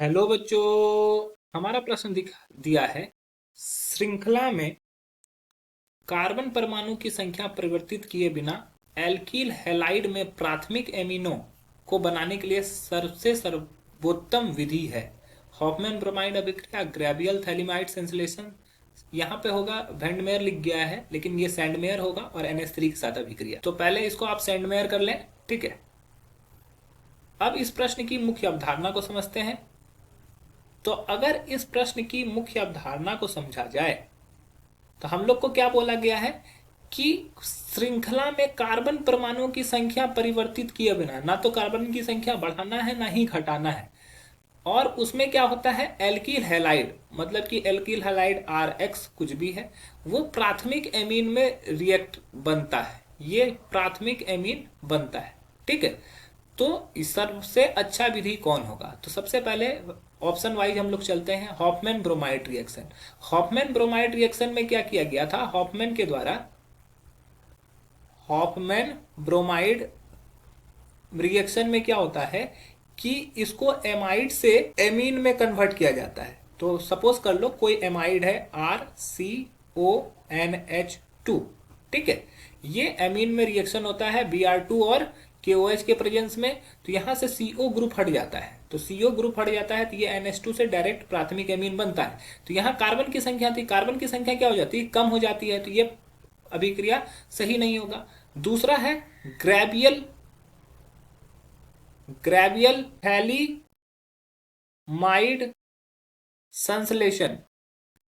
Hello बच्चों। हमारा प्रश्न दिया है, श्रृंखला में कार्बन परमाणु की संख्या परिवर्तित किए बिना एल्कील हैलाइड में प्राथमिक एमिनो को बनाने के लिए सबसे सर्वोत्तम विधि है। हॉफमैन ब्रोमाइड अभिक्रिया, ग्रेबियल थैलिमाइड सेंसलेशन। यहाँ पे होगा, वेंडमेयर लिख गया है लेकिन ये सैंडमेयर होगा, और NH3 के साथ अभिक्रिया। तो पहले इसको आप सैंडमेयर कर लें, ठीक है। अब इस प्रश्न की मुख्य अवधारणा को समझते हैं। तो अगर इस प्रश्न की मुख्य अवधारणा को समझा जाए तो हम लोग को क्या बोला गया है कि श्रृंखला में कार्बन परमाणुओं की संख्या परिवर्तित किए बिना, ना तो कार्बन की संख्या बढ़ाना है ना ही घटाना है। और उसमें क्या होता है, एल्कील हैलाइड, मतलब कि एल्कील हैलाइड RH कुछ भी है, वो प्राथमिक एमीन में रिएक्ट बनता है, ये प्राथमिक एमीन बनता है, ठीक है। तो इस सबसे अच्छा विधि कौन होगा? तो सबसे पहले ऑप्शन वाइज हम लोग चलते हैं। Hoffmann bromide reaction. Hoffmann bromide reaction में क्या किया गया था, हॉफमैन के द्वारा हॉफमैन ब्रोमाइड रिएक्शन में क्या होता है कि इसको एमाइड से एमीन में कन्वर्ट किया जाता है। तो सपोज कर लो कोई एमाइड है RCONH2, ठीक है। ये एमीन में रिएक्शन होता है Br2 और KOH के प्रेजेंस में। तो यहाँ से CO ग्रुप हट जाता है, तो CO ग्रुप हट जाता है तो ये NH2 से डायरेक्ट प्राथमिक एमीन बनता है। तो यहाँ कार्बन की संख्या थी, कार्बन की संख्या क्या हो जाती है, कम हो जाती है। तो ये अभिक्रिया सही नहीं होगा। दूसरा है ग्रेबियल ग्रेवियल थैलीमाइड संश्लेषण।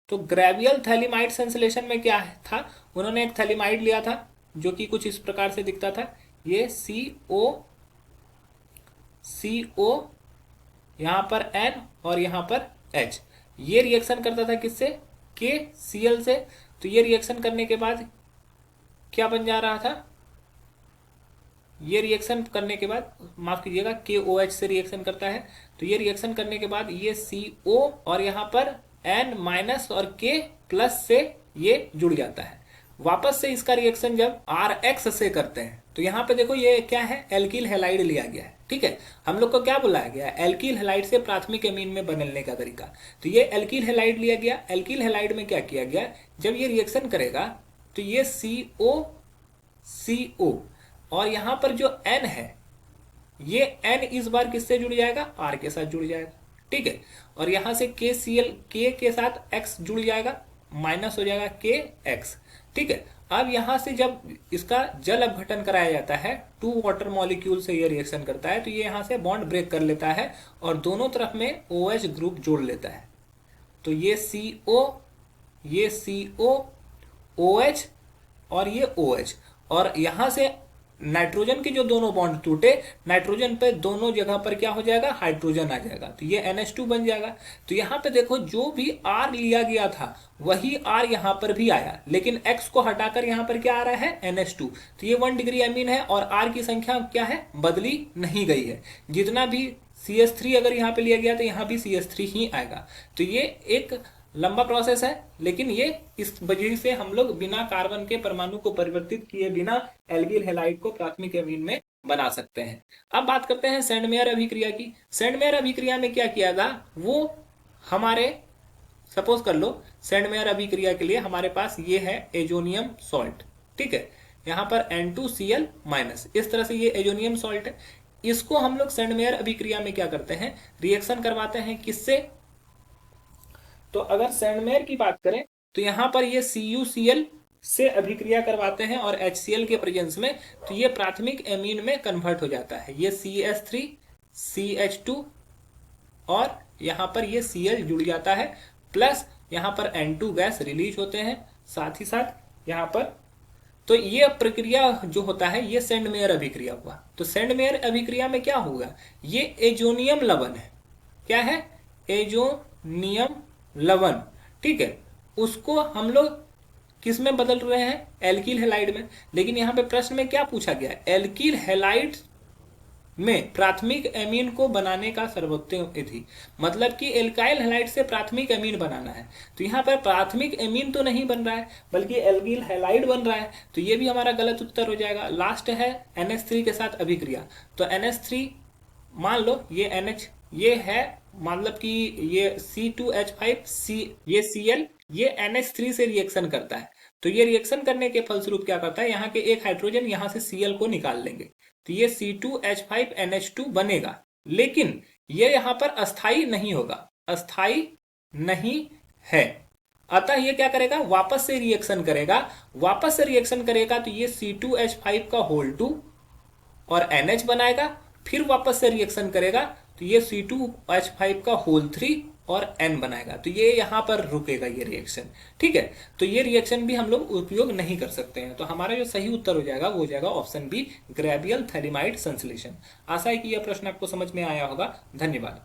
तो ग्रेवियल थैलीमाइड संश्लेषण में क्या था, उन्होंने एक थैलीमाइड लिया था जो कि कुछ इस प्रकार से दिखता था। ये CO यहाँ पर N और यहाँ पर H, ये रिएक्शन करता था किससे, KCl से। तो ये रिएक्शन करने के बाद क्या बन जा रहा था, ये रिएक्शन करने के बाद, माफ कीजिएगा, KOH से रिएक्शन करता है। तो ये रिएक्शन करने के बाद ये CO और यहाँ पर N माइनस और K प्लस से ये जुड़ जाता है। वापस से इसका रिएक्शन जब RH से करते हैं तो यहाँ पे देखो ये क्या है, एल्कील हैलाइड लिया गया है, ठीक है। हम लोग को क्या बुलाया गया, एल्कील हैलाइड से प्राथमिक एमीन में बदलने का तरीका। तो ये एल्कील हैलाइड लिया गया। एल्कील हैलाइड में क्या किया गया, जब ये रिएक्शन करेगा तो ये CO और यहां पर जो N है, ये N इस बार किससे जुड़ जाएगा, R के साथ जुड़ जाएगा, ठीक है। और यहां से KCl, K के साथ X जुड़ जाएगा, माइनस हो जाएगा KX, ठीक है। अब यहां से जब इसका जल अपघटन कराया जाता है, 2 वाटर मॉलिक्यूल से ये रिएक्शन करता है, तो ये यहां से बॉन्ड ब्रेक कर लेता है और दोनों तरफ में OH ग्रुप जोड़ लेता है। तो ये CO, OH और ये OH, और यहां से नाइट्रोजन के जो दोनों बॉन्ड टूटे, नाइट्रोजन पे दोनों जगह पर क्या हो जाएगा, हाइड्रोजन आ जाएगा, तो ये NH2 बन जाएगा। तो यहाँ पे देखो जो भी R लिया गया था वही R यहाँ पर भी आया, लेकिन X को हटाकर यहाँ पर क्या आ रहा है, NH2। तो ये 1 डिग्री अमीन है और R की संख्या क्या है, बदली नहीं गई है। जितना भी CH3 अगर यहाँ पे लिया गया तो यहाँ भी CH3 ही आएगा। तो ये एक लंबा प्रोसेस है, लेकिन ये इस वजह से हम लोग बिना कार्बन के परमाणु को परिवर्तित किए बिना एल्किल हैलाइड को प्राथमिक एमीन में बना सकते हैं। अब बात करते हैं सैंडमेयर अभिक्रिया की। सैंडमेयर अभिक्रिया में क्या किया था, वो हमारे, सपोज कर लो सैंडमेयर अभिक्रिया के लिए हमारे पास ये है एजोनियम सॉल्ट, ठीक है। यहाँ पर N2Cl माइनस, इस तरह से ये एजोनियम सॉल्ट है। इसको हम लोग सैंडमेयर अभिक्रिया में क्या करते हैं, रिएक्शन करवाते हैं किससे। तो अगर सैंडमेयर की बात करें तो यहां पर ये CuCl से अभिक्रिया करवाते हैं और HCl के प्रेजेंस में, तो ये प्राथमिक एमीन में कन्वर्ट हो जाता है। ये CH3 CH2 और यहां पर ये Cl जुड़ जाता है, प्लस यहां पर N2 गैस रिलीज होते हैं साथ ही साथ यहां पर। तो ये प्रक्रिया जो होता है ये सैंडमेयर अभिक्रिया हुआ। तो सैंडमेयर अभिक्रिया में क्या होगा, ये एजोनियम लवण है, क्या है, एजोनियम लवण, ठीक है। उसको हम लोग किस में बदल रहे हैं, एल्किल हैलाइड में। लेकिन यहाँ पे प्रश्न में क्या पूछा गया है, एल्किल हैलाइड में प्राथमिक एमीन को बनाने का सर्वोत्तम विधि, मतलब कि एल्काइल हैलाइड से प्राथमिक एमीन बनाना है। तो यहाँ पर प्राथमिक एमीन तो नहीं बन रहा है बल्कि एल्किल हैलाइड बन रहा है, तो ये भी हमारा गलत उत्तर हो जाएगा। लास्ट है NH3 के साथ अभिक्रिया। तो NH3 मान लो ये NH ये है, मतलब कि ये C2H5 C, ये Cl, ये NH3 से रिएक्शन करता है। तो ये रिएक्शन करने के फलस्वरूप क्या करता है, यहाँ के एक हाइड्रोजन यहाँ से Cl को निकाल लेंगे, तो ये C2H5NH2 बनेगा। लेकिन ये यहाँ पर अस्थाई नहीं होगा, अस्थाई नहीं है। अतः ये क्या करेगा, वापस से रिएक्शन करेगा। वापस से रिएक्शन करेगा तो ये C2H5 का होल 2 और NH बनाएगा। फिर वापस से रिएक्शन करेगा तो ये C2H5 का होल 3 और N बनाएगा। तो ये यहाँ पर रुकेगा ये रिएक्शन। ठीक है, तो ये रिएक्शन भी हम लोग उपयोग नहीं कर सकते हैं। तो हमारा जो सही उत्तर हो जाएगा वो हो जाएगा ऑप्शन बी, ग्रेबियल थैलिमाइड संश्लेषण। आशा है कि यह प्रश्न आपको समझ में आया होगा। धन्यवाद।